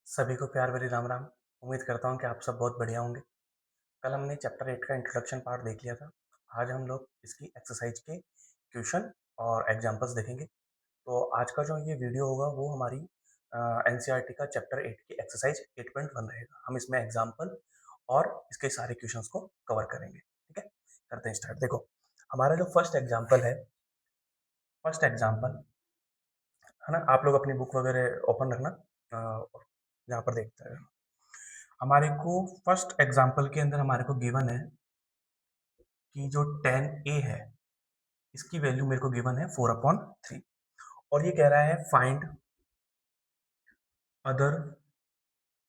सभी को प्यार भरी राम राम। उम्मीद करता हूँ कि आप सब बहुत बढ़िया होंगे। कल हमने चैप्टर 8 का इंट्रोडक्शन पार्ट देख लिया था। आज हम लोग इसकी एक्सरसाइज के क्वेश्चन और एग्जांपल्स देखेंगे। तो आज का जो ये वीडियो होगा वो हमारी एनसीईआरटी का चैप्टर 8 की एक्सरसाइज 8.1 रहेगा। हम इसमें एग्जाम्पल और इसके सारे क्वेश्चंस को कवर करेंगे। ठीक है, करते हैं स्टार्ट। देखो, हमारा जो फर्स्ट एग्जाम्पल है, फर्स्ट एग्जाम्पल है ना, आप लोग अपनी बुक वगैरह ओपन रखना, यहाँ पर देखते हैं। हमारे को फर्स्ट एग्जाम्पल के अंदर हमारे को गिवन है कि जो 10a है इसकी वैल्यू मेरे को गिवन है 4/3 और ये कह रहा है फाइंड अदर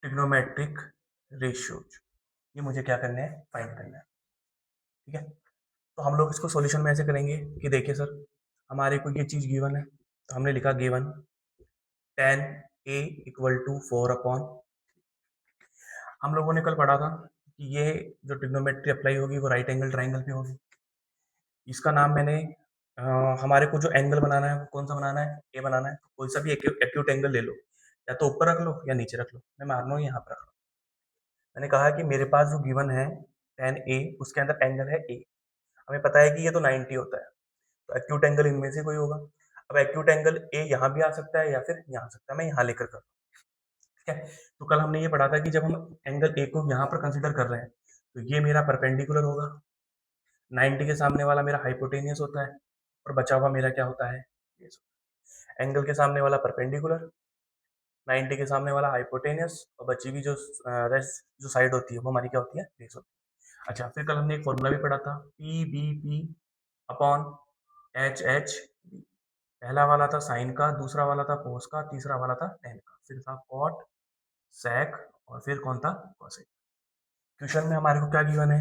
ट्रिग्नोमेट्रिक रेशियोज। ये मुझे क्या करना है, फाइंड करना है। ठीक है, तो हम लोग इसको सॉल्यूशन में ऐसे करेंगे कि देखिए सर, हमारे को ये चीज गिवन है तो हमने लिखा गिवन 10a इक्वल टू 4/, हम लोगों ने कल पढ़ा था कि ये जो ट्रिग्नोमेट्री अप्लाई होगी वो राइट एंगल ट्राइंगल पे होगी। इसका नाम मैंने हमारे को जो एंगल बनाना है वो कौन सा बनाना है, ए बनाना है। कोई सा भी एक्यूट एंगल ले लो, या तो ऊपर रख लो या नीचे रख लो। मैं मान रहा हूँ यहाँ पर रख लो। मैंने कहा कि मेरे पास जो गिवन है 10a, उसके अंदर एंगल है ए। हमें पता है कि ये तो 90 होता है, तो एक्यूट एंगल इनमें से कोई होगा। अब एक्यूट एंगल ए यहाँ भी आ सकता है या फिर यहाँ आ सकता है, मैं यहाँ लेकर कर। ठीक है, तो कल हमने ये पढ़ा था कि जब हम एंगल ए को यहाँ पर कंसिडर कर रहे हैं तो ये मेरा परपेंडिकुलर होगा, 90 के सामने वाला मेरा हाइपोटेनियस होता है और बचा हुआ मेरा क्या होता है, एंगल के सामने वाला परपेंडिकुलर, 90 के सामने वाला हाइपोटेनियस और बची हुई जो रेस्ट जो साइड होती है वो हमारी क्या होती है, बेस होती है। अच्छा, फिर कल हमने एक फॉर्मूला भी पढ़ा था, P B P upon H H B. पहला वाला था साइन का, दूसरा वाला था कोस का, तीसरा वाला था टेन का, फिर था कॉट, सेक और फिर कौन था, कोसेक। क्वेश्चन में हमारे को क्या गिवन है,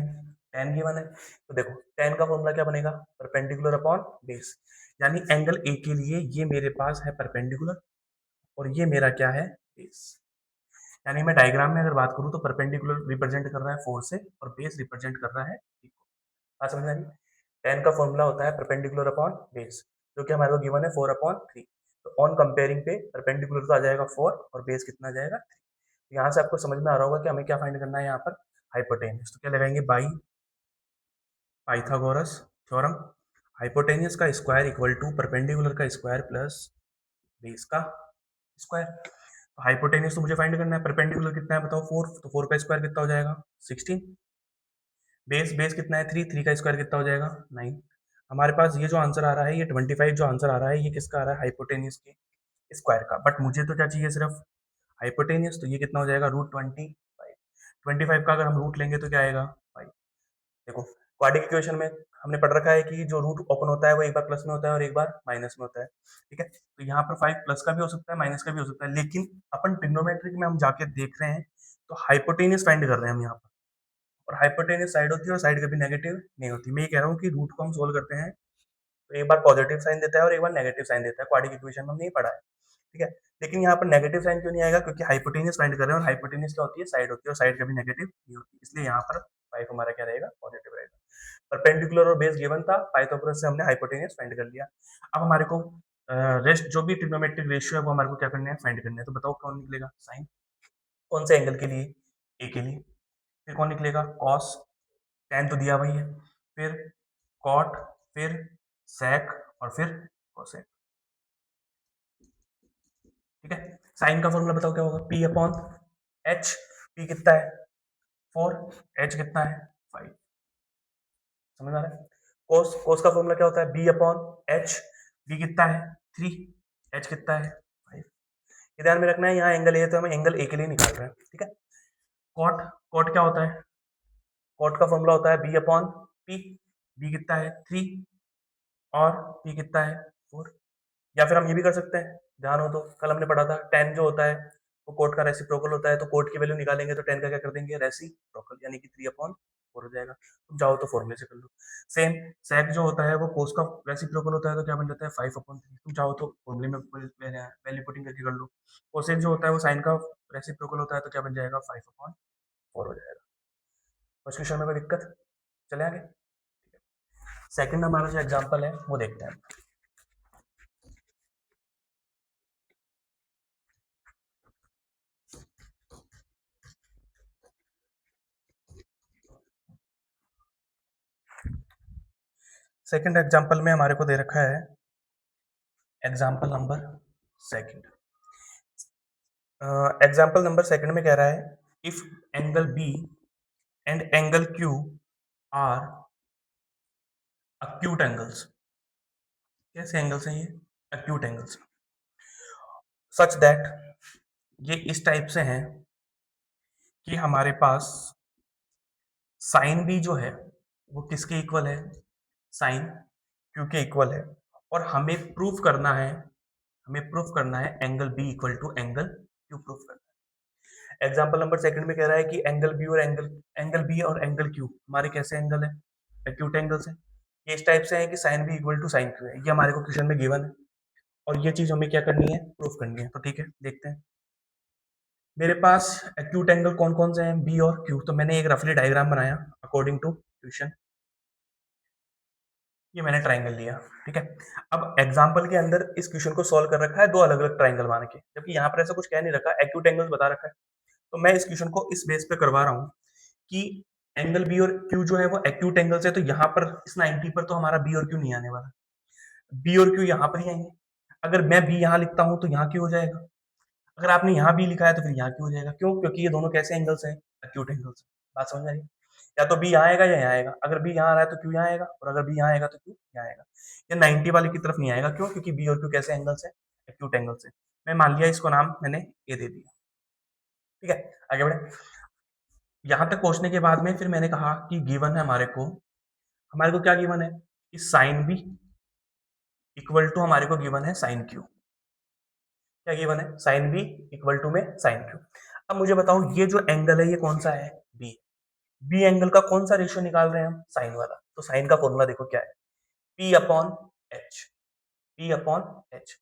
टेन गिवन है। तो देखो टेन का फॉर्मूला क्या बनेगा, परपेंडिकुलर अपॉन बेस। यानी एंगल ए के लिए ये मेरे पास है परपेंडिकुलर और ये मेरा क्या है, बेस। यानी मैं डायग्राम में अगर बात करूं तो परपेंडिकुलर रिप्रेजेंट कर रहा है 4 से और बेस रिप्रेजेंट कर रहा है 3 को। बात समझ आ रही है? टेन का फॉर्मूला होता है परपेंडिकुलर अपॉन बेस, जो कि हमारे को गिवन है 4/3। तो ऑन कंपेयरिंग पे परपेंडिकुलर तो आ जाएगा 4 और बेस कितना आ जाएगा 3। तो यहाँ से आपको समझ में आ रहा होगा कि हमें क्या फाइंड करना है यहाँ पर, हाइपोटेनियस। तो क्या लगाएंगे, बाई पाइथागोरस थ्योरम, हाइपोटेनियस का स्क्वायर इक्वल टू परपेंडिकुलर का स्क्वायर प्लस बेस का स्क्वायर। तो हाइपोटेनियस तो मुझे फाइंड करना है, परपेंडिकुलर कितना है बताओ, 4, तो 4 का स्क्वायर कितना हो जाएगा, 16। बेस बेस कितना है, 3, 3 का स्क्वायर कितना हो जाएगा, 9। हमारे पास ये जो आंसर आ रहा है, ये 25 जो आंसर आ रहा है, ये किसका आ रहा है, हाइपोटेनियस के स्क्वायर का। बट मुझे तो क्या चाहिए, सिर्फ हाइपोटेनियस। तो ये कितना हो जाएगा, √25। 25 का अगर हम रूट लेंगे तो क्या आएगा, 5। देखो क्वाड्रेटिक इक्वेशन में हमने पढ़ रखा है कि जो रूट ओपन होता है वो एक बार प्लस में होता है और एक बार माइनस में होता है। ठीक है, तो यहाँ पर 5 प्लस का भी हो सकता है, माइनस का भी हो सकता है, लेकिन अपन ट्रिग्नोमेट्रिक में हम जाके देख रहे हैं तो हाइपोटेनियस फाइंड कर रहे हैं हम यहाँ पर। और हाइपोटेनियस साइड होती है और साइड कभी नेगेटिव नहीं होती। मैं ये कह रहा हूँ कि रूट को हम सोल्व करते हैं तो एक बार पॉजिटिव साइन देता है और एक बार नेगेटिव साइन देता है, क्वाड्रेटिक इक्वेशन में हमने ये पढ़ा है। ठीक है, लेकिन यहाँ पर नेगेटिव साइन क्यों नहीं आएगा, क्योंकि हाइपोटेनियस फाइंड कर रहे हैं और हाइपोटेनियस क्या होती है, साइड होती है और साइड कभी नेगेटिव नहीं होती, इसलिए यहाँ पर 5 हमारा क्या रहेगा, पॉजिटिव रहेगा। परपेंडिकुलर और बेस गिवन था, पाइथागोरस से हमने हाइपोटेनियस फाइंड कर लिया। अब हमारे को रेस्ट जो भी ट्रिग्नोमेट्रिक रेशियो है वो हमारे को क्या करना है, फाइंड करना है। तो बताओ कौन निकलेगा, साइन कौन से एंगल के लिए, ए के लिए। फिर कौन निकलेगा, कॉस, टेन तो दिया वही है, फिर कॉट, फिर सेक और फिर कोसेक। ठीक है, साइन का फॉर्मूला बताओ क्या होगा, पी अपॉन एच। पी कितना है, 4, एच कितना है, 5। समझ आ रहा है? कोस, कोस का फॉर्मूला क्या होता है, बी अपॉन एच। बी कितना है, 3, एच कितना है, 5। ये ध्यान में रखना है, यहाँ एंगल ए है तो हम एंगल ए के लिए निकाल रहे हैं। ठीक है, कॉट, कॉट क्या होता है, कॉट का फॉर्मूला होता है बी अपॉन पी। बी कितना है, 3 और पी कितना है, 4। या फिर हम ये भी कर सकते हैं, ध्यान हो तो कल हमने पढ़ा था टेन जो होता है वो कोट का रेसिप्रोकल होता है, तो कोट की वैल्यू निकालेंगे तो टेन का क्या कर देंगे, रेसिप्रोकल, यानी कि 3/4 हो जाएगा। तुम चाहो तो फॉर्मूले से कर लो। सेम सेक जो होता है वो कोस का रेसिप्रोकल होता है, तो क्या बन जाता है 5/3। तुम चाहो तो फॉर्मूले में वैल्यू पुटिंग करके कर लो। कोसेक जो होता है वो साइन का रेसिप्रोकल होता है, तो क्या बन जाएगा, 5/4 हो जाएगा। फर्स्ट क्वेश्चन में कोई दिक्कत, चले आगे। सेकंड हमारा जो एग्जांपल है वो देखते हैं। सेकंड एग्जांपल में हमारे को दे रखा है example number second. Example number second में कह रहा है if angle B and angle Q are acute angles. कैसे एंगल्स हैं ये? acute एंगल्स, सच दैट, ये इस टाइप से हैं कि हमारे पास साइन बी जो है वो किसके इक्वल है? साइन क्यू के इक्वल है। और हमें प्रूफ करना है, angle B equal to angle Q proof करना है। एग्जांपल नंबर सेकंड में कह रहा है कि एंगल बी और एंगल क्यू हमारे कैसे एंगल है? एक्यूट एंगल्स है। ये इस टाइप से है कि sine B equal to sine Q है। ये हमारे को क्वेश्चन में गिवन है और ये चीज हमें क्या करनी है? प्रूफ करनी है। तो ठीक है, देखते हैं। मेरे पास एक्यूट एंगल कौन कौन से हैं? बी और क्यू। तो मैंने एक रफली डायग्राम बनाया अकॉर्डिंग टू क्वेश्चन। ये मैंने ट्राइंगल लिया, ठीक है। अब एग्जांपल के अंदर इस क्वेश्चन को सॉल्व कर रखा है दो अलग अलग ट्राइंगल मान के, जबकि यहाँ पर ऐसा कुछ कह नहीं रखा, एक्यूट एंगल्स बता रखा है। तो मैं इस क्वेश्चन को इस बेस पे करवा रहा हूँ कि एंगल बी और क्यू जो है वो एक्यूट एंगल्स है। तो यहाँ पर इस 90 पर तो हमारा बी और क्यू नहीं आने वाला, बी और क्यू यहाँ पर ही आएंगे। अगर मैं बी यहाँ लिखता हूँ तो यहाँ क्यू हो जाएगा, अगर आपने यहाँ बी लिखा है तो फिर यहाँ क्यू हो जाएगा। क्यों? क्योंकि ये दोनों कैसे एंगल्स हैं? Acute angles. बात समझ आ रही है? या तो बी यहाँ आएगा या यहाँ आएगा। अगर बी यहाँ आ रहा है तो क्यू यहाँ आएगा, और अगर बी यहाँ आएगा तो क्यू यहाँ आएगा। ये 90 वाले की तरफ नहीं आएगा। क्यों? क्योंकि बी और क्यू कैसे एंगल्स है? एक्यूट एंगल्स है। मैं मान लिया इसको नाम मैंने ए दे दिया, ठीक है। आगे बढ़े। यहाँ तक पहुंचने के बाद में फिर मैंने कहा कि गिवन है हमारे को क्या गिवन है कि साइन बी इक्वल टू हमारे को गिवन है साइन क्यू। क्या गिवन है? साइन बी इक्वल टू में साइन क्यू। अब मुझे बताओ ये जो एंगल है ये कौन सा है? बी। बी एंगल का कौन सा रेशियो निकाल रहे हैं हम? साइन वाला। तो साइन का फॉर्मूला देखो क्या है, P upon H. P upon H.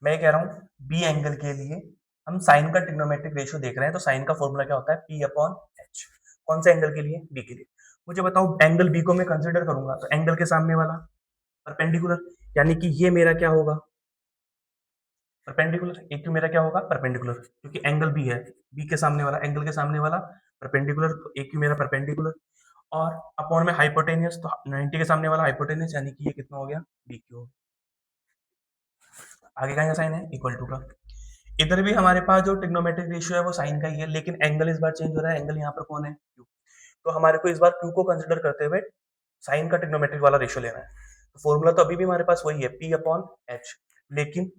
मैं कह रहा हूं बी एंगल के लिए हम साइन का ट्रिग्नोमेट्रिक रेशियो देख रहे हैं, तो साइन का फॉर्मूला क्या होता है? P upon H. कौन से एंगल के लिए? बी के लिए। मुझे बताओ एंगल बी को मैं कंसिडर करूंगा तो एंगल के सामने वाला परपेंडिकुलर, यानी कि ये मेरा क्या होगा? परपेंडिकुलर। ए क्यू मेरा क्या होगा? परपेंडिकुलर, क्योंकि एंगल बी है, बी के सामने वाला, एंगल के सामने वाला परपेंडिकुलर, तो ए क्यू मेरा परपेंडिकुलर। और अपॉन में हाइपोटेनियस, तो 90 के सामने वाला हाइपोटेनियस, यानी कि ये कितना हो गया? B Q. आगे का साइन है इक्वल टू का। इधर भी हमारे पास जो ट्रिग्नोमेट्रिक रेशियो है वो साइन का ही है, लेकिन एंगल इस बार चेंज हो रहा है। एंगल यहाँ पर कौन है? क्यू। तो हमारे को इस बार क्यू को कंसिडर करते हुए साइन का ट्रिग्नोमेट्रिक वाला रेशियो लेना है। तो फॉर्मूला तो अभी भी हमारे पास वही है, पी अपॉन एच, लेकिन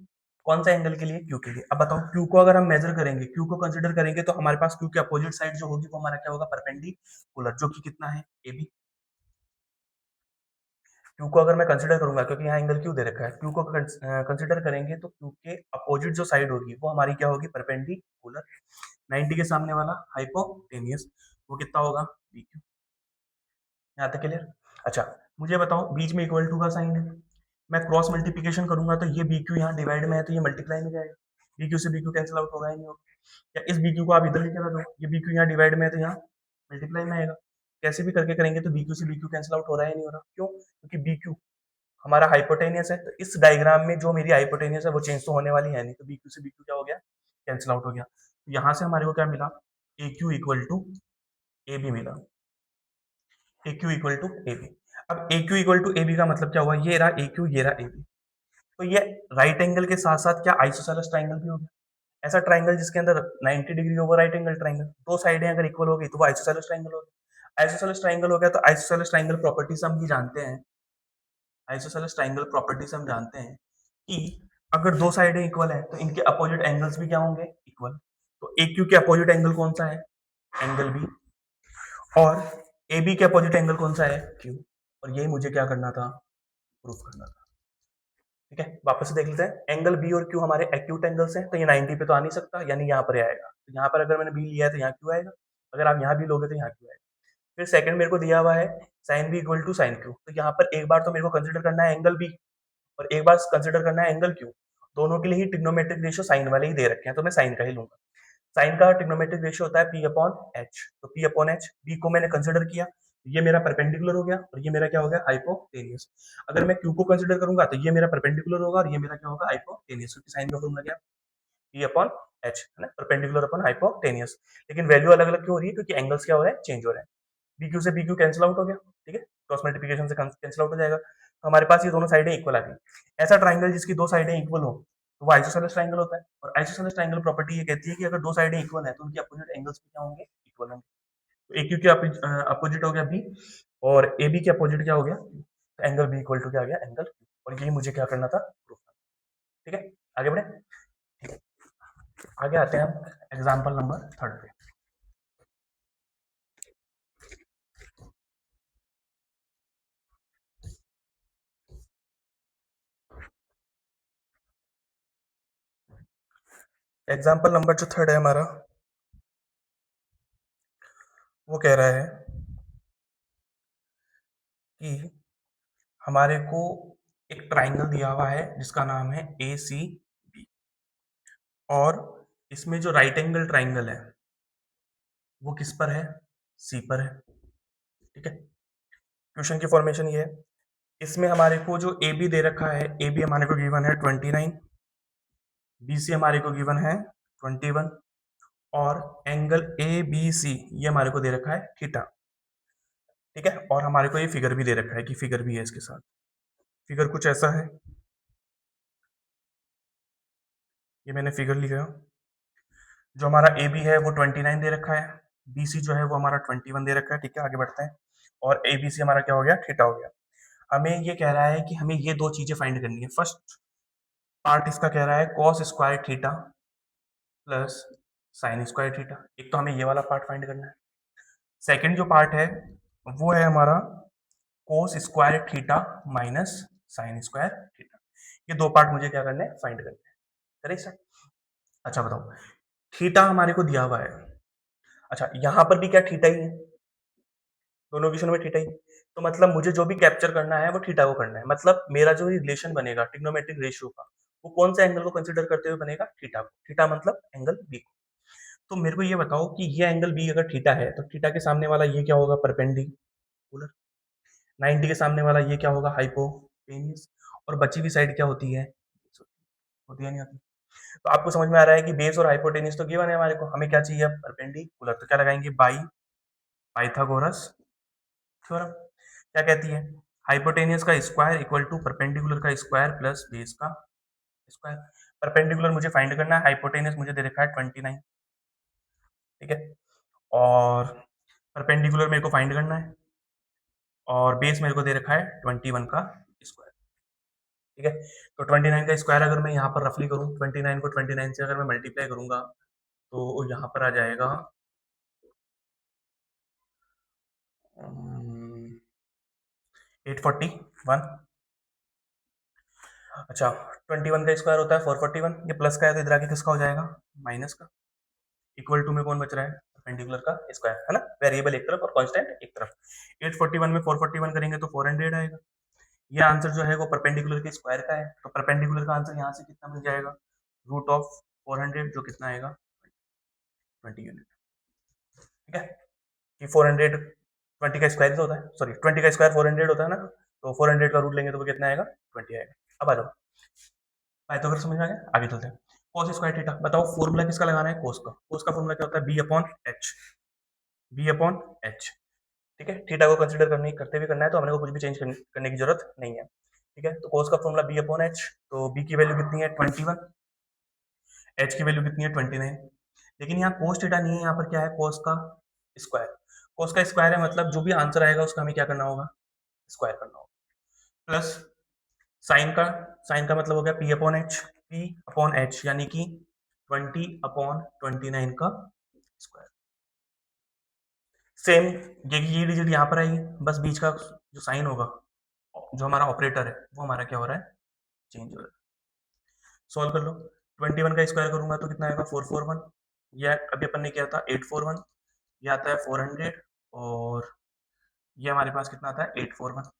कौन सा एंगल के लिए? क्यू के लिए। अब बताओ क्यू को अगर हम मेजर करेंगे, क्यू को कंसिडर करेंगे, तो हमारे पास क्यू के अपोजिट साइड जो होगी वो हमारा क्या होगा? परपेंडिकुलर, जो कि कितना है? A B. क्यू को अगर मैं कंसिडर करूंगा, क्योंकि यहाँ एंगल क्यू दे रखा है, क्यू को कंसिडर करेंगे तो क्यू के अपोजिट जो साइड होगी वो हमारी क्या होगी? परपेंडिकुलर। 90 के सामने वाला हाइपोटेनियस, वो कितना होगा? B Q. यहाँ तक क्लियर? अच्छा, मुझे बताओ बीच में इक्वल टू का साइन है, मैं क्रॉस मल्टीप्लीकेशन करूंगा तो ये बी क्यू यहाँ डिवाइड में है तो ये मल्टीप्लाई में जाएगा, बी क्यू से बी क्यू कैंसिल आउट होगा ही नहीं होगा। या इस बी क्यू को आप इधर लेके आ दो, ये बी क्यू यहाँ डिवाइड में है तो यहाँ मल्टीप्लाई में आएगा। कैसे भी करके करेंगे तो बी क्यू से बी क्यू कैंसिल आउट हो रहा है नहीं हो रहा। क्यों? क्योंकि बी क्यू हमारा हाइपोटेनियस है, तो इस डायग्राम में जो मेरी हाइपोटेनियस है वो चेंज तो होने वाली है नहीं, तो बी क्यू से बी क्यू क्या हो गया? कैंसिल आउट हो गया। तो यहाँ से हमारे को क्या मिला? A Q equal to A B मिला। A Q equal to A B. अब A Q equal to A B का मतलब क्या हुआ? ये रहा ए क्यू, ये रहा ए बी। तो ये राइट एंगल के साथ साथ क्या आइसोसेलेस ट्राइंगल भी हो गया? ऐसा ट्राइंगल जिसके अंदर 90 डिग्री होगा राइट एंगल ट्राइंगल, दो साइडें अगर इक्वल हो गई तो वो आइसोसेलेस ट्राइंगल हो गया। आइसोसेलेस ट्राइंगल हो गया तो आइसोसेलेस ट्राइंगल प्रॉपर्टीज हम भी जानते हैं। आइसोसेलेस ट्राइंगल प्रॉपर्टीज हम जानते हैं कि अगर दो साइडें इक्वल है तो इनके अपोजिट एंगल्स भी क्या होंगे? इक्वल। तो ए क्यू के अपोजिट एंगल कौन सा है? Angle B. और ए बी के अपोजिट एंगल कौन सा है? क्यू। और यही मुझे क्या करना था? प्रूफ करना था। ठीक है, वापस से देख लेते हैं। एंगल बी और क्यू हमारे एक्यूट एंगल्स हैं, तो ये 90 पे तो आ नहीं सकता, यानी यहाँ पर आएगा। तो यहाँ पर अगर मैंने बी लिया है तो यहाँ क्यू आएगा, अगर आप यहाँ भी लोगे तो यहाँ क्यू आएगा। फिर सेकंड मेरे को दिया हुआ है sine B equal to sine Q, तो यहाँ पर एक बार तो मेरे को कंसिडर करना है एंगल बी और एक बार कंसिडर करना है एंगल क्यू। दोनों के लिए ही ट्रिग्नोमेट्रिक रेशियो साइन वाले ही दे रखे हैं, तो मैं साइन का ही लूंगा। साइन का ट्रिग्नोमेट्रिक रेशियो होता है पी अपॉन एच, तो पी अपॉन एच, बी को मैंने कंसिडर किया, ये मेरा परपेंडिकुलर हो गया और ये मेरा क्या हो गया? हाइपोटेनियस। अगर मैं क्यू को कंसिडर करूंगा तो ये मेरा परपेंडिकुलर होगा और ये मेरा क्या होगा? हाइपोटेनियस, क्योंकि साइन का फॉर्मूला क्या? पी अपॉन एच है ना, परपेंडिकुलर अपॉन हाइपोटेनियस। लेकिन वैल्यू अलग अलग क्यों हो रही है? क्योंकि एंगल्स क्या हो रहे हैं? चेंज हो रहे हैं। बी क्यू से बी क्यू कैंसिल आउट हो गया, ठीक है। क्रॉस मल्टीप्लिकेशन से कैंसिल आउट हो जाएगा, तो हमारे पास ये दोनों साइडें इक्वल आ गई। ऐसा ट्राइंगल जिसकी दो साइडें इक्वल हो तो वो आइसोसेलेस ट्राइंगल होता है, और आइसोसेलेस ट्राइंगल प्रॉपर्टी ये कहती है कि अगर दो साइडें इक्वल है तो उनकी अपोजिट एंगल्स भी क्या होंगे, इक्वल होंगे। तो ए क्यू के अपोजिट हो गया बी, और ए बी के अपोजिट क्या हो गया, तो एंगल बी इक्वल टू क्या आ गया, एंगल क्यू, और यही मुझे क्या करना था, प्रूफ करना। ठीक है, आगे बढ़े। ठीक है, आगे आते हैं हम एग्जाम्पल नंबर 3 पे। एग्जाम्पल नंबर जो 3 है हमारा, वो कह रहा है कि हमारे को एक ट्राइंगल दिया हुआ है जिसका नाम है ए सी बी, और इसमें जो राइट एंगल ट्राइंगल है वो किस पर है, सी पर है। ठीक है, क्वेश्चन की फॉर्मेशन ये है, इसमें हमारे को जो ए बी दे रखा है, ए बी हमारे को गिवन है 29, बी सी हमारे को गिवन है 21, और एंगल ए बी सी ये हमारे को दे रखा है थीटा। ठीक है, और हमारे को ये फिगर भी दे रखा है कि फिगर भी है इसके साथ। फिगर कुछ ऐसा है, ये मैंने फिगर लिखा, जो हमारा ए बी है वो 29 दे रखा है, बी सी जो है वो हमारा 21 दे रखा है। ठीक है, आगे बढ़ते हैं, और ए बी सी हमारा क्या हो गया, थीटा हो गया। हमें ये कह रहा है कि हमें ये दो चीजें फाइंड करनी है। फर्स्ट पार्ट इसका कह रहा है cos square theta plus sine square theta, एक तो हमें ये वाला पार्ट फाइंड करना है। सेकंड जो पार्ट है वो है हमारा cos square theta minus sine square theta. ये दो पार्ट मुझे क्या करने हैं, फाइंड करने हैं। करें सर? अच्छा बताओ, थीटा हमारे को दिया हुआ है, अच्छा यहाँ पर भी क्या थीटा ही है, दोनों क्वेश्चन में थीटा ही, तो मतलब मुझे जो भी कैप्चर करना है वो थीटा को करना है। मतलब मेरा जो रिलेशन बनेगा ट्रिग्नोमेट्रिक रेशियो का, वो कौन सा एंगल को कंसीडर करते हुए बनेगा, थीटा को। थीटा मतलब एंगल बी को। तो मेरे को ये बताओ कि ये एंगल बी अगर थीटा है तो थीटा के सामने वाला ये क्या होगा, परपेंडिकुलर। 90 के सामने वाला ये क्या होगा, हाइपोटेन्यूज। और बची हुई साइड क्या होती है, होती है नहीं होती। तो आपको समझ में आ रहा है कि बेस और हाइपोटेन्यूज तो गिवन है हमारे को, हमें क्या चाहिए, परपेंडिकुलर। तो क्या लगाएंगे, बाई पाइथागोरस थ्योरम। क्या कहती है, हाइपोटेनियस का स्क्वायर इक्वल टू परपेंडिकुलर का स्क्वायर प्लस बेस का स्क्वायर। परपेंडिकुलर मुझे फाइंड करना है, हाइपोटेनियस मुझे दे रखा है 29। ठीक है, और परपेंडिकुलर मेरे को फाइंड करना है, और बेस मेरे को दे रखा है 21 का स्क्वायर। ठीक है, तो 29 का स्क्वायर अगर मैं यहाँ पर रफली करूँ, 29 को 29 से अगर मैं मल्टीप्लाई करूंगा तो यहाँ पर आ जाएगा 841। अच्छा, 21 का स्क्वायर होता है 441, ये प्लस का है तो इधर आके किसका हो जाएगा, माइनस का। इक्वल टू में कौन बच रहा है, परपेंडिकुलर का स्क्वायर, है ना, वेरिएबल एक तरफ और कांस्टेंट एक तरफ। 841 में 441 करेंगे तो 400 आएगा। ये आंसर जो है वो परपेंडिकुलर के स्क्वायर का है, तो परपेंडिकुलर का आंसर यहाँ से कितना मिल जाएगा, रूट ऑफ 400, जो कितना आएगा 20 यूनिट। ठीक है, कि 400 20 का स्क्वायर होता है, सॉरी 20 का स्क्वायर 400 होता है ना, तो 400 का रूट लेंगे तो वो कितना आएगा, 20 आएगा। अब आ जाओ, पाइथागोरस समझ में आ गया, आगे चलते हैं। cos स्क्वायर थीटा, बताओ फॉर्मूला किसका लगाना है, कोस का। कोस का फॉर्मूला क्या होता है, B upon H, B upon H. ठीक है, थीटा को कंसीडर करने करते हुए करना है, तो हमने को कुछ भी चेंज करने की जरूरत नहीं है। ठीक है, तो कोस का फॉर्मूला बी अपॉन एच, तो बी की वैल्यू कितनी है 21, एच की वैल्यू कितनी है 29। लेकिन यहाँ कोस थीटा नहीं है, यहाँ पर क्या है, कोस का स्क्वायर। कोस का स्क्वायर है, मतलब जो भी आंसर आएगा उसका हमें क्या करना होगा, स्क्वायर करना होगा। प्लस साइन का मतलब हो गया P upon H, P upon H यानी कि 20/29 का स्क्वायर। सेम ये डिजिट यहाँ पर आएगी, बस बीच का जो साइन होगा, जो हमारा ऑपरेटर है वो हमारा क्या हो रहा है, चेंज हो रहा है। सॉल्व कर लो, 21 का स्क्वायर करूंगा तो कितना आएगा 441, ये अभी अपन ने किया था 841, ये आता है 400, और ये हमारे पास कितना आता है 841।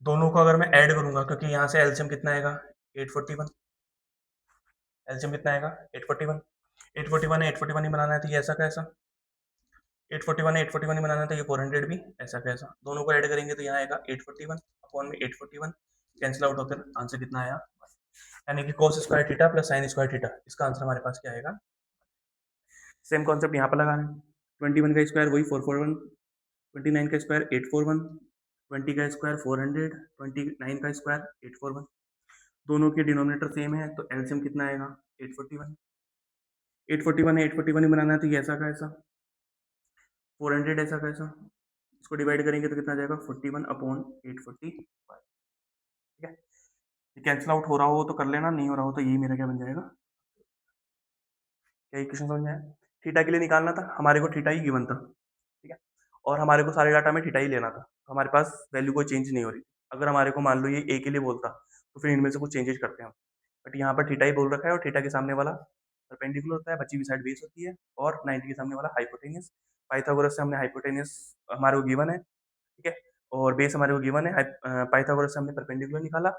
दोनों को अगर मैं ऐड करूंगा, क्योंकि यहाँ से एलसीएम कितना आएगा 841, एलसीएम कितना आएगा 841, 841 है, 841 ही बनाना है तो ये ऐसा कैसा, 841 है, 841 ही बनाना है तो ये 400 भी ऐसा कैसा। दोनों को ऐड करेंगे तो यहाँ आएगा 841 अपॉन में 841, कैंसिल आउट होकर आंसर कितना आया, यानी कि cos square theta plus sine square theta, इसका आंसर हमारे पास क्या आएगा। सेम कॉन्सेप्ट यहाँ पर लगाना है, 21 का स्क्वायर वही 441, 29 का स्क्वायर 841, 20 का स्क्वायर 400, 29 का स्क्वायर 841। दोनों के डिनोमिनेटर सेम है तो एलसीएम कितना आएगा 841। 841 है, 841 ही बनाना है तो ये ऐसा का ऐसा, 400 ऐसा का ऐसा, इसको डिवाइड करेंगे तो कितना आ जाएगा 41/845। ठीक है, ये कैंसिल आउट हो रहा हो तो कर लेना, नहीं हो रहा हो तो यही मेरा क्या बन जाएगा। क्या इक्वेशन समझ में आया? थीटा के लिए निकालना था, हमारे को थीटा ही गिवन था। ठीक है, और हमारे को सारे डाटा में थीटा ही लेना था, तो हमारे पास वैल्यू कोई चेंज नहीं हो रही। अगर हमारे को मान लो ये ए के लिए बोलता तो फिर इनमें से कुछ चेंजेस करते हैं हम, बट यहाँ पर थीटा ही बोल रखा है और थीटा के सामने वाला परपेंडिकुलर होता है, बची हुई साइड बेस होती है, और 90 के सामने वाला हाइपोटेनियस। पाइथागोरस से हमने हाइपोटेनियस हमारे को गिवन है, ठीक है, और बेस हमारे को गिवन है। पाइथागोरस से हमने परपेंडिकुलर निकाला,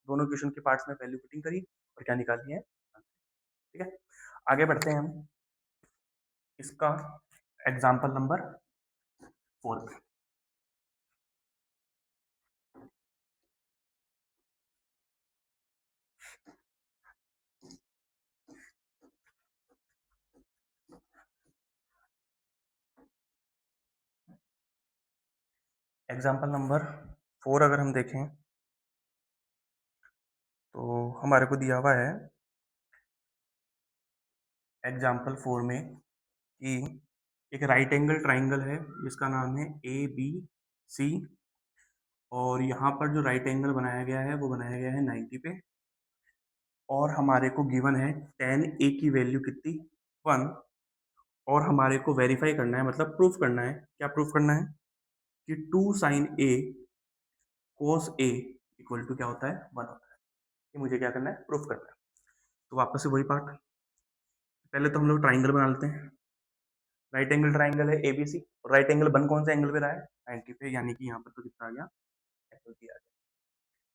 दोनों क्वेश्चन के पार्ट्स में वैल्यू पुटिंग करी और क्या निकाली है। ठीक है, आगे बढ़ते हैं हम इसका एग्जाम्पल नंबर 4 पे। एग्जाम्पल नंबर 4 अगर हम देखें तो हमारे को दिया हुआ है एग्जाम्पल 4 में कि एक राइट एंगल ट्राइंगल है जिसका नाम है ABC, और यहाँ पर जो राइट एंगल बनाया गया है वो बनाया गया है 90 पे, और हमारे को गिवन है tan A की वैल्यू कितनी 1, और हमारे को वेरीफाई करना है, मतलब प्रूफ करना है। क्या प्रूफ करना है कि 2 sin A cos A equal to क्या होता है 1 होता है। ये मुझे क्या करना है, प्रूफ करना है। तो वापस से वही पार्ट, पहले तो हम लोग ट्राइंगल बना लेते हैं। राइट एंगल ट्राइंगल है ABC, और राइट एंगल बन कौन सा एंगल पे रहा है 90 पे, यानी कि यहाँ पर तो कितना आ गया एंगल भी आ गया।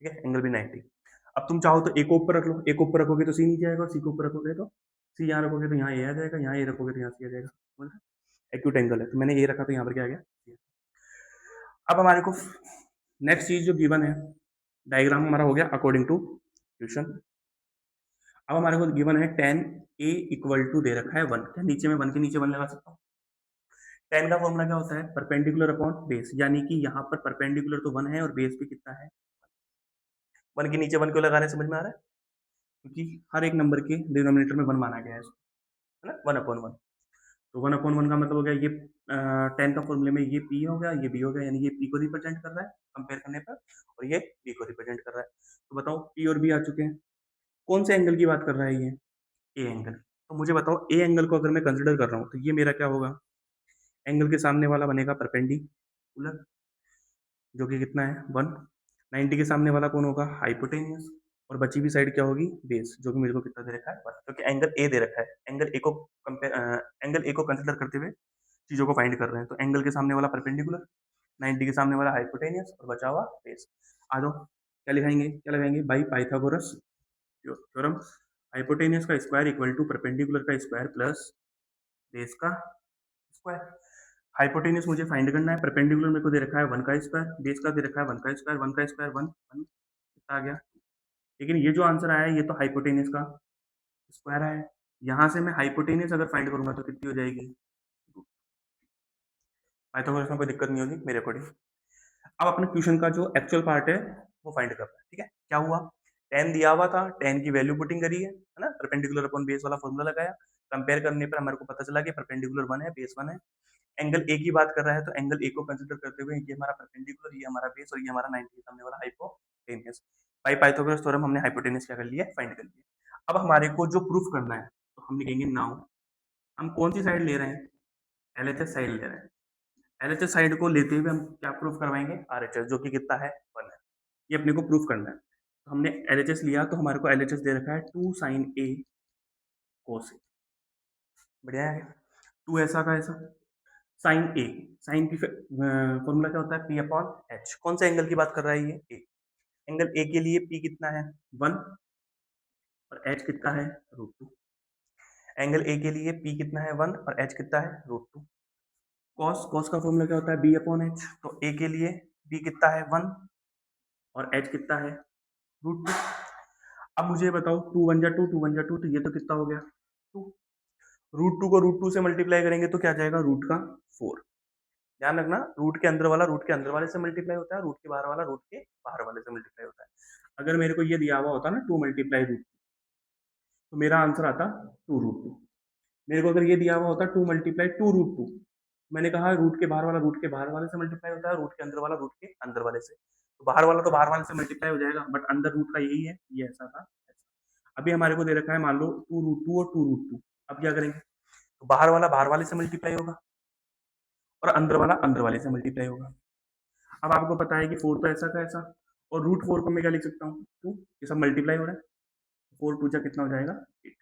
ठीक है, एंगल भी 90। अब तुम चाहो तो ए को ऊपर रख लो, ए को ऊपर रखोगे तो सी नीचे आएगा, सी को ऊपर रखोगे तो सी, यहाँ रखोगे तो यहाँ ए आ जाएगा, यहाँ ए रखोगे तो यहाँ सी आ जाएगा। एक्यूट एंगल है तो मैंने ए रखा तो यहाँ पर क्या आ गया। अब हमारे को नेक्स्ट चीज जो गिवन है, डायग्राम हमारा हो गया अकॉर्डिंग टू क्वेश्चन। अब हमारे को गिवन है tan A इक्वल टू दे रखा है 1, क्या नीचे में 1 के नीचे 1 लगा सकता हूँ। tan का फॉर्मूला क्या होता है, परपेंडिकुलर अपॉन बेस, यानी कि यहाँ पर परपेंडिकुलर तो 1 है और बेस भी कितना है 1 के नीचे 1 क्यों लगा रहे हैं, समझ में आ रहा है? क्योंकि हर एक नंबर के डिनोमिनेटर में 1 माना गया है इसको, है ना, 1/1। तो 1/1 का मतलब हो गया ये tan का फॉर्मूले में ये p हो गया, ये b हो गया, यानी ये p को रिप्रेजेंट कर रहा है कंपेयर करने पर, और ये b को रिप्रेजेंट कर रहा है। तो बताओ p और b आ चुके हैं, कौन से एंगल की बात कर रहा है ये ए एंगल। तो मुझे बताओ ए एंगल को अगर मैं कंसिडर कर रहा हूँ तो ये मेरा क्या होगा, एंगल के सामने वाला बनेगा परपेंडिकुलर जो कि कितना है 1, 90 के सामने वाला कौन होगा हाइपोटेनियस, और बची हुई साइड क्या होगी बेस, जो कि मेरे को कितना दे रखा है 1, क्योंकि एंगल ए दे रखा है। एंगल ए को एंगल ए को कंसिडर करते हुए चीजों को फाइंड कर रहे हैं, तो एंगल के सामने वाला परपेंडिकुलर, 90 के सामने वाला हाइपोटेनियस, और बचा हुआ बेस। आ जाओ क्या लिखाएंगे, क्या लगाएंगे, बाई पाइथागोरस थ्योरम, हाइपोटेनियस का स्क्वायर इक्वल टू परपेंडिकुलर का स्क्वायर प्लस बेस का स्क्वायर। हाइपोटेनियस मुझे फाइंड करना है, परपेंडिकुलर मेरे को दे रखा है 1 का स्क्वायर, बेस का दे रखा है 1 का स्क्वायर, 1 का स्क्वायर 1 1 कितना आ गया। लेकिन ये जो आंसर आया है ये तो हाइपोटेनियस का स्क्वायर है, यहाँ से मैं हाइपोटेनियस अगर फाइंड करूंगा तो कितनी हो जाएगी, पाइथागोरस में कोई दिक्कत नहीं होगी मेरे अकॉर्डिंग। अब अपने क्वेश्चन का जो एक्चुअल पार्ट है वो फाइंड करना है। ठीक है, क्या हुआ, tan दिया हुआ था, tan की वैल्यू पुटिंग करी है ना, परपेंडिकुलर अपॉन बेस वाला फॉर्मूला लगाया, कंपेयर करने पर हमारे को पता चला कि परपेंडिकुलर 1 है बेस 1 है। एंगल ए की बात कर रहा है तो एंगल ए को कंसिडर करते हुए ये हमारा परपेंडिकुलर, ये हमारा बेस, और ये हमारा 90 के सामने वाला हाइपोटेनियस। बाई पाइथागोरस थ्योरम हमने हाइपोटेनियस क्या कर लिया, फाइंड कर लिया। अब हमारे को जो प्रूफ करना है तो हम लिखेंगे नाउ, हम कौन सी साइड ले रहे हैं, एलएचएस साइड ले रहे हैं। एलएचएस साइड को लेते हुए हम क्या प्रूफ करवाएंगे, आरएचएस, जो कि कितना है 1 है, ये अपने को प्रूफ करना है। तो हमने एलएचएस लिया तो हमारे को एलएचएस दे रखा है 2 sin A cos A, बढ़िया है, 2 ऐसा का ऐसा, साइन ए, साइन की फॉर्मूला क्या होता है पी अपॉन एच, कौन से एंगल की बात कर रहा है ये ए, एंगल ए के लिए पी कितना है 1, और एच कितना है √2। एंगल ए के लिए पी कितना है 1 और एच कितना है √2। कॉस, कॉस का फॉर्मूला क्या होता है बी अपॉन एच, तो ए के लिए बी कितना है 1 और एच कितना है √2। अब मुझे बताओ 2 1 जा 2, 2 1 जा 2, तो ये तो कितना हो गया 2, √2 को √2 से मल्टीप्लाई करेंगे तो क्या जाएगा रूट का 4, ध्यान रखना, रूट के अंदर वाला रूट के अंदर वाले से मल्टीप्लाई होता है, रूट के बाहर वाला रूट के बाहर वाले से मल्टीप्लाई होता है। अगर मेरे को ये दिया हुआ होता ना 2 मल्टीप्लाई रूट, तो मेरा आंसर आता 2√2। मेरे को अगर ये दिया हुआ होता 2 मल्टीप्लाई 2√2, मैंने कहा रूट के बाहर वाला रूट के बाहर वाले से मल्टीप्लाई होता है, रूट के अंदर वाला रूट के अंदर वाले से। तो बाहर वाला तो बाहर वाले से मल्टीप्लाई हो जाएगा, बट अंदर रूट का यही है, ये ऐसा था। अभी हमारे को दे रखा है मान लो 2√2 और 2√2। अब क्या करेंगे, तो बाहर वाला बाहर वाले से मल्टीप्लाई होगा और अंदर वाला अंदर वाले से मल्टीप्लाई होगा। अब आपको पता है कि 4 तो ऐसा का ऐसा, और √4 को मैं क्या लिख सकता हूँ 2, ये सब मल्टीप्लाई हो रहा है, 4 2 जा कितना हो जाएगा 8।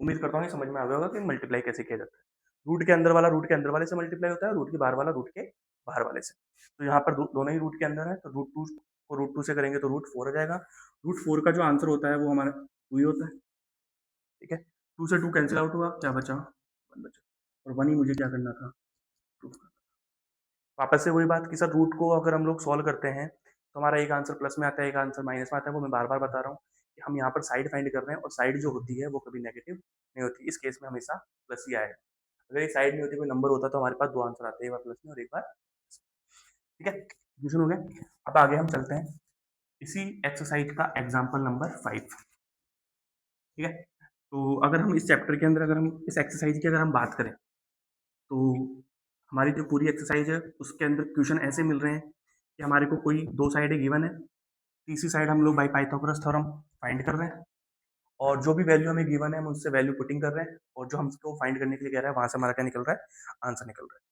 उम्मीद करता हूँ ये समझ में आ गया होगा कि मल्टीप्लाई कैसे किया जाता है। रूट के अंदर वाला रूट के अंदर वाले से मल्टीप्लाई होता है, रूट के बाहर वाला रूट के बाहर वाले से। तो यहाँ पर दोनों ही रूट के अंदर है, तो √2 को √2 से करेंगे तो √4 हो जाएगा। √4 का जो आंसर होता है वो हमारा 2 ही होता है। ठीक है, 2 से 2 कैंसिल आउट हुआ, क्या बचा 1 बचा, और 1 ही मुझे क्या करना था, प्रूफ करना। वापस से वही बात कि सर रूट को अगर हम लोग सॉल्व करते हैं तो हमारा एक आंसर प्लस में आता है, एक आंसर माइनस में आता है। वो मैं बार बार बता रहा हूँ कि हम यहाँ पर साइड फाइंड कर रहे हैं, और साइड जो होती है वो कभी नेगेटिव नहीं होती। इस केस में हमेशा प्लस ही आएगा। अगर ये साइड नहीं होती, कोई नंबर होता तो हमारे पास 2 आंसर आते हैं, एक बार प्लस में और एक बार। ठीक है, क्वेश्चन हो गया। अब आगे हम चलते हैं इसी एक्सरसाइज का एग्जाम्पल नंबर 5। ठीक है, तो अगर हम इस चैप्टर के अंदर, अगर हम इस एक्सरसाइज की अगर हम बात करें, तो हमारी जो पूरी एक्सरसाइज है उसके अंदर क्वेश्चन ऐसे मिल रहे हैं कि हमारे को कोई 2 साइड गिवन है, तीसरी साइड हम लोग बाय पाइथागोरस थ्योरम फाइंड कर रहे हैं, और जो भी वैल्यू हमें गिवन है हम उससे वैल्यू पुटिंग कर रहे हैं, और जो हमको फाइंड करने के लिए कह रहा है वहां से हमारा क्या निकल रहा है, आंसर निकल रहा है।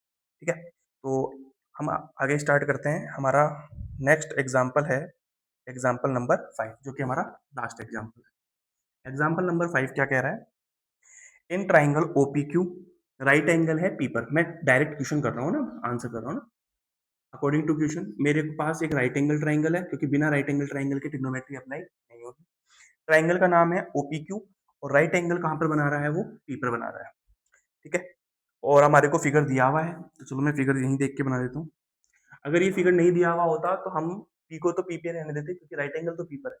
ठीक है, तो हम आगे स्टार्ट करते हैं। हमारा नेक्स्ट एग्जाम्पल है एग्जाम्पल नंबर 5, जो कि हमारा लास्ट एग्जाम्पल है। एग्जाम्पल नंबर 5 क्या कह रहा है, in triangle OPQ right angle है P पर। मैं डायरेक्ट क्वेश्चन कर रहा हूँ ना, आंसर कर रहा हूँ ना। अकॉर्डिंग टू क्वेश्चन मेरे पास एक राइट एंगल ट्राइंगल है, क्योंकि बिना राइट एंगल ट्राइंगल के ट्रिग्नोमेट्री अप्लाई नहीं होगी। ट्राइंगल का नाम है OPQ, और राइट एंगल कहाँ पर बना रहा है, वो P पर बना रहा है। ठीक है, और हमारे को फिगर दिया हुआ है, तो चलो मैं फिगर यहीं देख के बना देता हूँ। अगर ये फिगर नहीं दिया हुआ होता तो हम P को तो P पे रहने देते, क्योंकि राइट एंगल तो P पर है।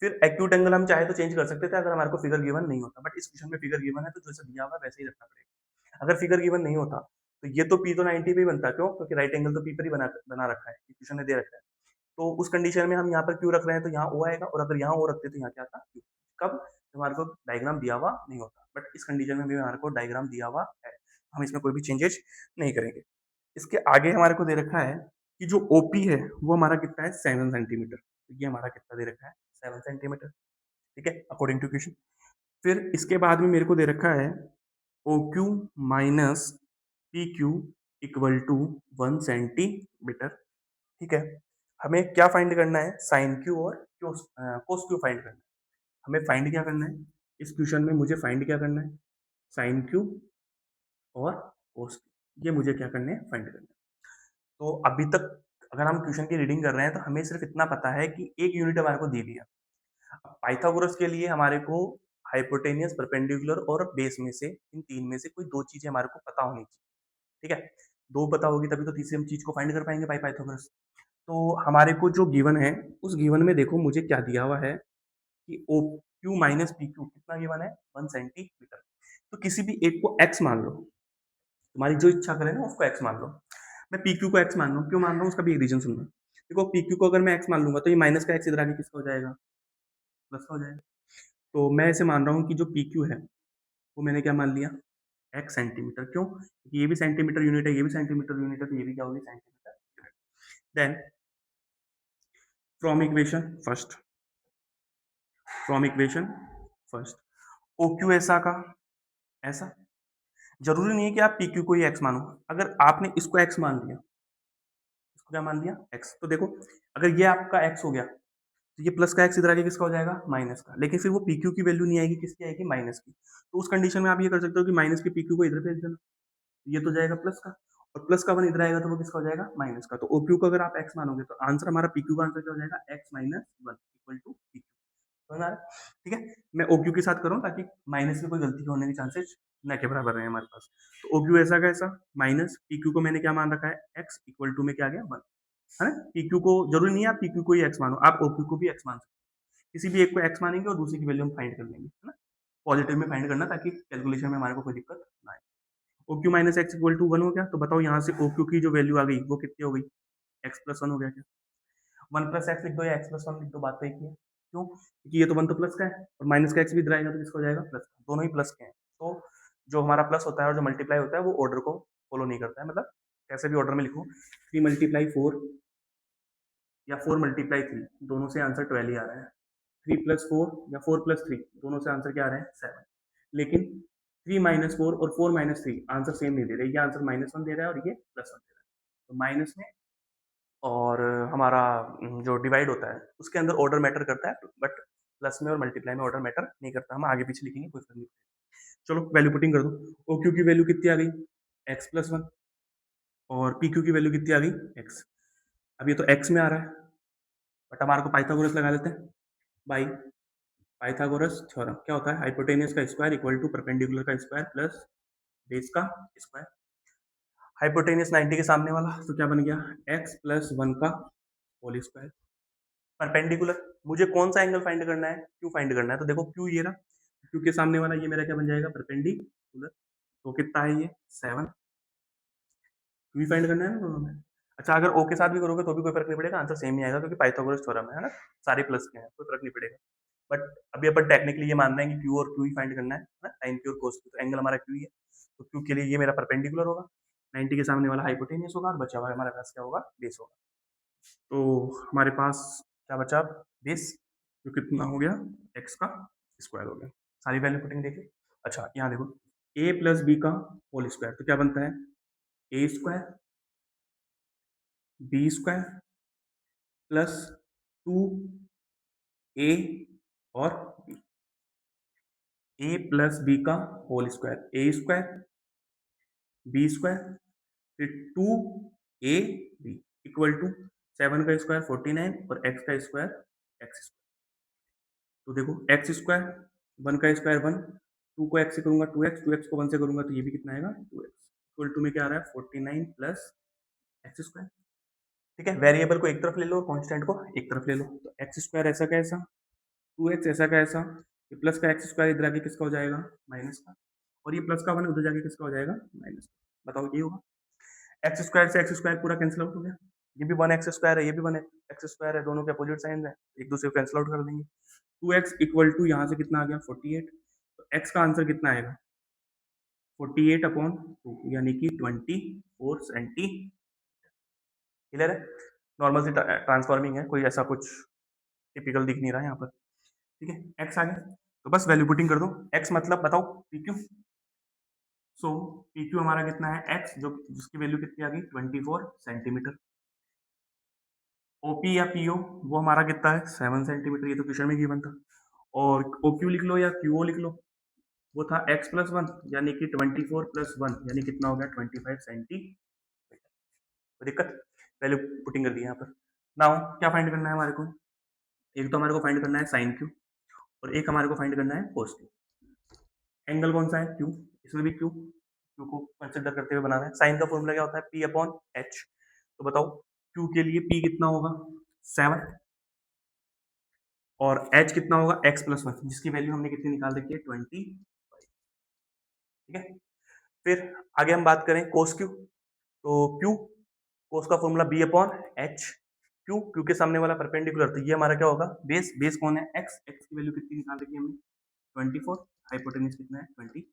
फिर एक्यूट एंगल हम चाहे तो चेंज कर सकते थे अगर हमारे को फिगर गिवन नहीं होता, बट इस क्वेश्चन में फिगर गिवन है तो जैसा दिया हुआ वैसे ही रखना पड़ेगा। अगर फिगर गिवन नहीं होता तो ये तो P तो 90 पे ही बनता, क्यों, क्योंकि राइट एंगल तो P पर ही बना रखा है, क्वेश्चन ने दे रखा है। तो उस कंडीशन में हम यहाँ पर क्यू रख रहे हैं तो यहाँ ओ आएगा, और अगर यहाँ ओ रखते तो यहाँ क्या था, क्यू। कब, जब हमारे को डायग्राम दिया हुआ नहीं होता, बट इस कंडीशन में भी हमारे को डायग्राम दिया हुआ है, हम इसमें कोई भी चेंजेस नहीं करेंगे। इसके आगे हमारे को दे रखा है कि जो ओपी है वो हमारा कितना है 7 सेंटीमीटर। तो ये हमारा कितना दे रखा है 7 सेंटीमीटर। ठीक है, अकॉर्डिंग टू क्वेश्चन। फिर इसके बाद में मेरे को दे रखा है O Q minus P Q equal to 1 centimetre. ठीक है, हमें क्या फाइंड करना है, साइन क्यू और कोस क्यू फाइंड करना है। हमें फाइंड क्या करना है इस क्वेश्चन में, मुझे फाइंड क्या करना है, साइन क्यू और कोस क्यू, ये मुझे क्या करना है, फाइंड करना है। तो अभी तक अगर हम क्वेश्चन की रीडिंग कर रहे हैं तो हमें सिर्फ इतना पता है कि एक यूनिट हमारे को दी हुई है। पाइथागोरस के लिए हमारे को हाइपोटेनियस, परपेंडिकुलर और बेस में से, इन तीन में से कोई दो चीजें हमारे को पता होनी चाहिए। ठीक है, दो पता होगी तभी तो तीसरी हम चीज को फाइंड कर पाएंगे बाय पाइथागोरस। तो हमारे को जो गिवन है, उस गिवन में देखो मुझे क्या दिया हुआ है कि O Q minus P Q कितना गिवन है 1 सेंटीमीटर। तो किसी भी एक को एक्स मान लो, तुम्हारी जो इच्छा करे ना उसको एक्स मान लो। मैं पी क्यू को एक्स मान रहा हूँ, क्यों मान रहा हूँ उसका भी एक रीजन सुनना। देखो पी क्यू को अगर मैं एक्स मान लूंगा तो ये माइनस का एक्स इधर आके किसका हो जाएगा, प्लस का हो जाएगा। तो मैं ऐसे मान रहा हूँ कि जो पी क्यू है वो मैंने क्या मान लिया, एक्स सेंटीमीटर। क्यों, क्योंकि ये भी सेंटीमीटर यूनिट है, ये भी सेंटीमीटर यूनिट है, तो ये भी क्या होगी, centimetre unit. Then from equation first, from equation first O Q ऐसा का ऐसा, जरूरी नहीं है कि आप पी क्यू को ही एक्स मानो। अगर आपने इसको एक्स मान लिया, इसको क्या मान लिया, एक्स, तो देखो अगर ये आपका एक्स हो गया तो ये प्लस का एक्स इधर आके किसका हो जाएगा, माइनस का। लेकिन फिर वो पी क्यू की वैल्यू नहीं आएगी, किसकी आएगी, माइनस की। तो उस कंडीशन में आप ये कर सकते हो कि माइनस की पी क्यू को इधर भेज देना, ये तो जाएगा प्लस का, और प्लस का वन इधर आएगा तो वो किसका हो जाएगा, माइनस का। तो ओ क्यू को अगर आप एक्स मानोगे तो आंसर हमारा पी क्यू का आंसर क्या हो जाएगा, X minus one equal to P Q. समझ आ रहा है? ठीक है, मैं ओ क्यू के साथ करूँ ताकि माइनस की कोई गलती होने के चांसेस न के बराबर रहे हमारे पास। तो ओ क्यू ऐसा का ऐसा, माइनस पी क्यू को मैंने क्या मान रखा है, एक्स इक्वल टू में क्या आ गया, वन। है ना, पी क्यू को जरूरी नहीं है आप पी क्यू को ही एक्स मानो, आप ओ क्यू को भी एक्स मान सकते हो। किसी भी एक को एक्स मानेंगे और दूसरी की वैल्यू हम फाइंड कर लेंगे, है ना। पॉजिटिव में फाइंड करना ताकि कैलकुलेशन में हमारे को कोई दिक्कत ना आए। O Q minus X equal to 1 हो गया। तो बताओ यहाँ से ओ क्यू की जो वैल्यू आ गई वो कितनी हो गई, एक्स प्लस 1 हो गया क्या? 1 प्लस एक्स लिख दो या एक्स प्लस 1 लिख दो, बात तो एक ही है। क्यों? क्योंकि ये तो 1 तो प्लस का है और माइनस का एक्स भी इधर आएगा तो किसका हो जाएगा, प्लस का। दोनों ही प्लस के हैं। तो जो हमारा प्लस होता है और जो मल्टीप्लाई होता है वो ऑर्डर को फॉलो नहीं करता है, मतलब कैसे भी ऑर्डर में लिखो, 3 मल्टीप्लाई 4 या 4 मल्टीप्लाई 3, दोनों से आंसर 12 ही आ रहा है। 3 प्लस 4 या 4 प्लस 3, दोनों से आंसर क्या आ रहे हैं, 7। लेकिन 3 माइनस 4 और 4 माइनस 3 आंसर सेम नहीं दे रहे, ये आंसर -1 दे रहा है और ये +1 दे रहा है। तो माइनस में और हमारा जो डिवाइड होता है उसके अंदर ऑर्डर मैटर करता है, बट प्लस में और मल्टीप्लाई में ऑर्डर मैटर नहीं करता। हम आगे पीछे लिखेंगे, कोई फर्क नहीं पड़ेगा। चलो वैल्यू पुटिंग कर दो। ओ क्यू की वैल्यू कितनी आ गई, एक्स प्लस 1, और पी क्यू की वैल्यू कितनी आ गई, एक्स। अब ये तो एक्स में आ रहा है, बट हमारे को पाइथागोरस लगा लेते हैं। बाई पाइथागोरस थ्योरम क्या होता है, हाइपोटेनियस का स्क्वायर इक्वल टू परपेंडिकुलर का स्क्वायर प्लस बेस का स्क्वायर। हाइपोटेनियस 90 के सामने वाला, तो क्या बन गया, एक्स प्लस 1 का होल स्क्वायर। परपेंडिकुलर, मुझे कौन सा एंगल फाइंड करना है, क्यू फाइंड करना है। तो देखो क्यू ये रहा, क्यू के सामने वाला ये मेरा क्या बन जाएगा, परपेंडिकुलर। तो कितना है ये, 7। क्यू ही फाइंड करना है ना दोनों में। अच्छा, अगर ओ के साथ भी करोगे तो भी कोई फर्क नहीं पड़ेगा, आंसर सेम ही आएगा क्योंकि पाइथागोरस थ्योरम है ना, सारे प्लस के हैं, कोई फर्क नहीं पड़ेगा। बट अभी अपन टेक्निकली ये मान रहे हैं कि क्यू और क्यू ही फाइंड करना है ना, साइन क्यू और कोस क्यू। तो एंगल हमारा क्यू ही है, तो क्यू के लिए ये मेरा परपेंडिकुलर होगा, 90 के सामने वाला हाइपोटेनियस होगा और बचा हुआ हमारे पास क्या होगा, बेस होगा। तो हमारे पास क्या बचा, बेस, जो कितना हो गया, एक्स का स्क्वायर हो गया। सारी वैल्यू पुटिंग देखिए। अच्छा यहाँ देखो, ए प्लस बी का होल स्क्वायर, तो क्या बनता है, ए स्क्वायर बी स्क्वायर प्लस 2 ए और बी। ए प्लस बी का होल स्क्वायर, ए स्क्वायर बी स्क्वायर फिर 2ab इक्वल टू 7 का स्क्वायर 49 और x का स्क्वायर एक्स। तो देखो एक्स स्क्वायर, 1 का स्क्वायर 1, 2 को x से करूंगा 2x, 2x को 1 से करूंगा तो ये भी कितना आएगा, 2x इक्वल टू में क्या आ रहा है, 49 प्लस एक्स स्क्वायर। ठीक है, वेरिएबल को एक तरफ ले लो, कांस्टेंट को एक तरफ ले लो। तो एक्स स्क्वायर ऐसा का ऐसा, 2x ऐसा का ऐसा, ये प्लस का एक्स स्क्वायर इधर आके किसका हो जाएगा, माइनस का, और ये प्लस का 1 उधर जाके किसका हो जाएगा, माइनस का। बताओ ये होगा, एक्स स्क्वायर से एक्स स्क्वायर पूरा कैंसिल आउट हो गया, ये भी 1 एक्स स्क्वायर है, ये भी 1 एक्स स्क्वायर है, दोनों के अपोजिट साइन है, एक दूसरे को कैंसिल आउट कर देंगे। 2x इक्वल टू यहाँ से कितना आ गया, 48। तो x का आंसर कितना आएगा, 48/2 यानी कि 24 सेंटी। क्लियर है, नॉर्मल सी ट्रांसफॉर्मिंग है, कोई ऐसा कुछ टिपिकल दिख नहीं रहा है यहाँ पर। ठीक है, x आ गया, तो बस वैल्यू पुटिंग कर दो। x मतलब बताओ पी क्यू, सो पी क्यू हमारा कितना है, x जो जिसकी वैल्यू कितनी आ गई, 24 सेंटीमीटर। ओपी या पीओ वो हमारा कितना है, 7 सेंटीमीटर, ये तो क्वेश्चन में गिवन था। और ओक्यू लिख लो या क्यूओ लिख लो, वो था x प्लस 1 यानी कि 24 प्लस 1 यानी कितना हो गया, 25 सेंटीमीटर। कोई दिक्कत, पहले पुटिंग कर दी यहाँ पर। नाउ क्या फाइंड करना है हमारे को, एक तो हमारे को फाइंड करना है साइन क्यू और एक हमारे को फाइंड करना है कोस क्यू। एंगल कौन सा है, क्यू, इसमें भी क्यू, क्यू को कंसिडर करते हुए बनाना है। साइन का फॉर्मूला क्या होता है, पी अपॉन एच। तो बताओ क्यू के लिए पी कितना होगा, 7, और h कितना होगा, x प्लस 1, जिसकी वैल्यू हमने कितनी निकाल रखी है, 20। ठीक है, फिर आगे हम बात करें कोस क्यू। तो क्यू, कोस का formula b upon H. Q, Q के सामने वाला परपेंडिकुलर, तो ये हमारा क्या होगा, बेस, बेस कौन है, x, x की वैल्यू कितनी निकाल रखी है हमने, 24, हाइपोटेन्यूज कितना है, 20।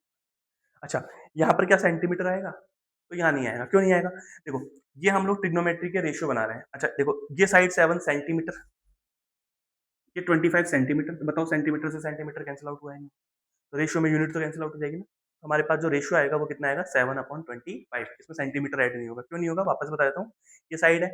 अच्छा, यहाँ पर क्या सेंटीमीटर आएगा, तो यहाँ नहीं आएगा, क्यों नहीं आएगा, देखो ये हम लोग ट्रिग्नोमेट्री के रेशियो बना रहे हैं। अच्छा देखो, ये साइड 7 सेंटीमीटर, ये 25 सेंटीमीटर, तो बताओ सेंटीमीटर से सेंटीमीटर कैंसिल आउट हुआ है, तो रेशियो में यूनिट तो कैंसिल आउट हो जाएगी ना। हमारे पास जो रेशियो आएगा वो कितना आएगा, 7/25। इसमें सेंटीमीटर ऐड नहीं होगा, क्यों नहीं होगा, वापस बता देता हूँ। ये साइड है,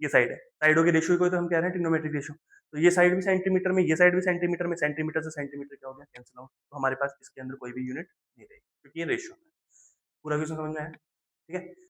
ये साइड है, साइडों के रेशियो को तो हम कह रहे हैं ट्रिग्नोमेट्रिक रेशियो। तो ये साइड भी सेंटीमीटर में, ये साइड भी सेंटीमीटर में, सेंटीमीटर से सेंटीमीटर क्या हो गया, कैंसिल आउट। तो हमारे पास इसके अंदर कोई भी यूनिट नहीं रहेगी क्योंकि ये रेशियो है। पूरा क्वेश्चन समझ में आया, ठीक है।